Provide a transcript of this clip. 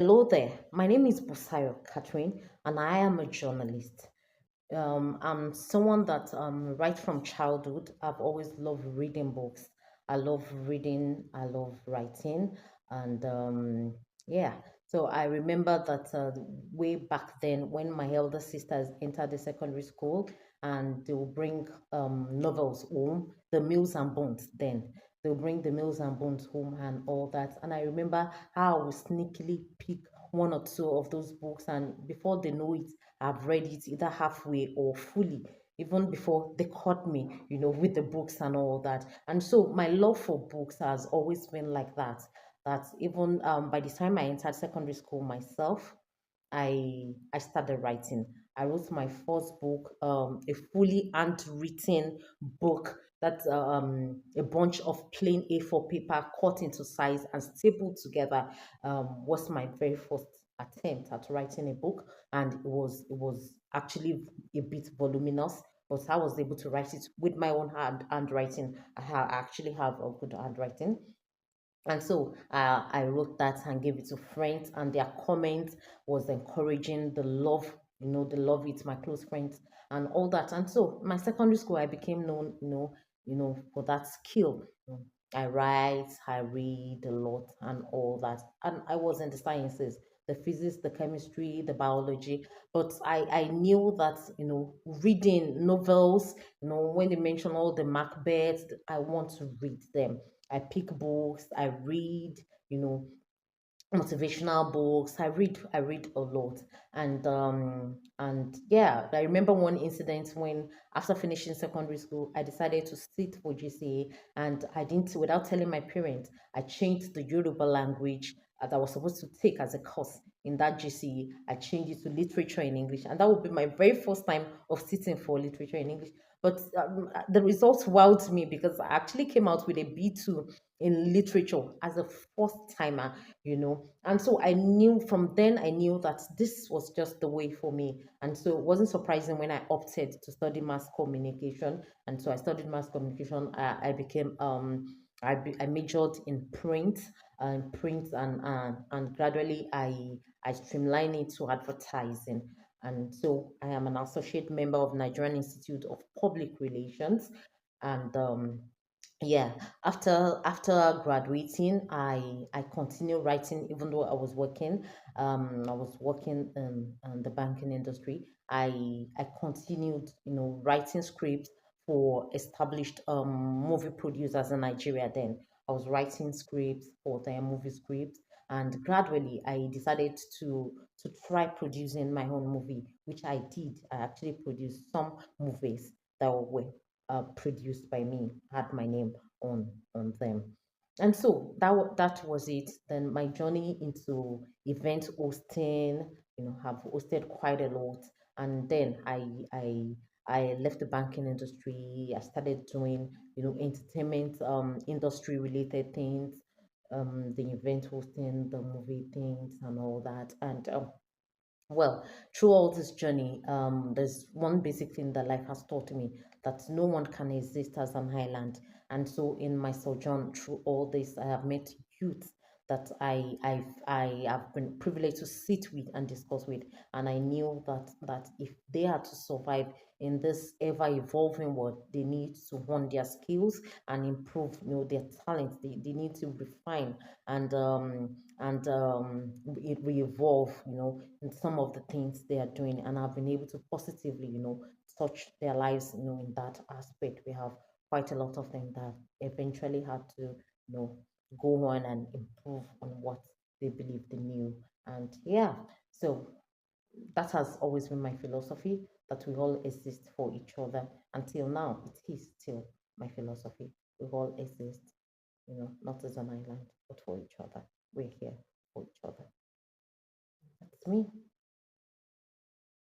Hello there. My name is Busayo Catherine, and I am a journalist. I'm someone that right from childhood, I've always loved reading books. I love reading, I love writing, and yeah. So I remember that way back then when my elder sisters entered the secondary school, and they will bring novels home, the Mills and Bones. Then they'll bring the Mills and Bones home and all that. And I remember how I would sneakily pick one or two of those books, and before they know it, I've read it either halfway or fully, even before they caught me, with the books and all that. And so my love for books has always been like that. That even by the time I entered secondary school myself, I started writing. I wrote my first book, a fully handwritten book that's a bunch of plain A4 paper cut into size and stapled together. Was my very first attempt at writing a book, and it was actually a bit voluminous, but I was able to write it with my own handwriting. I actually have a good handwriting, and so I wrote that and gave it to friends, and their comment was encouraging. The love, the love it, my close friends, and all that. And so my secondary school, I became known, for that skill. I write, I read a lot, and all that. And I was in the sciences, the physics, the chemistry, the biology. But I knew that, reading novels, when they mention all the Macbeths, I want to read them. I pick books, I read, you know, motivational books. I read a lot. And yeah, I remember one incident when after finishing secondary school, I decided to sit for GCA, and I didn't, without telling my parents, I changed the Yoruba language that I was supposed to take as a course in that GCE. I changed it to literature in English, and that would be my very first time of sitting for literature in English. But the results wowed me because I actually came out with a B2 in literature as a first timer, And so I knew from then, I knew that this was just the way for me. And so it wasn't surprising when I opted to study mass communication. And so I studied mass communication. I became, I majored in and gradually I streamlined it to advertising. And so I am an associate member of Nigerian Institute of Public Relations. And yeah, after graduating, I continued writing even though I was working in the banking industry. I continued, writing scripts for established movie producers in Nigeria. Then I was writing scripts for their movie scripts, and gradually I decided to try producing my own movie, which I did. I actually produced some movies that were produced by me, had my name on them. And so that was it. Then my journey into event hosting, have hosted quite a lot. And then I left the banking industry. I started doing, entertainment industry related things, the event hosting, the movie things, and all that. And well, through all this journey, there's one basic thing that life has taught me, that no one can exist as an island. And so, in my sojourn through all this, I have met youth that I have been privileged to sit with and discuss with, and I knew that if they are to survive in this ever evolving world, they need to hone their skills and improve, their talents. They need to refine and it will evolve, in some of the things they are doing, and I've been able to positively, touch their lives, in that aspect. We have quite a lot of them that eventually had to, go on and improve on what they believe they knew. And yeah, so that has always been my philosophy, that we all exist for each other. Until now, it is still my philosophy. We all exist, not as an island, but for each other. We're here for each other. That's me.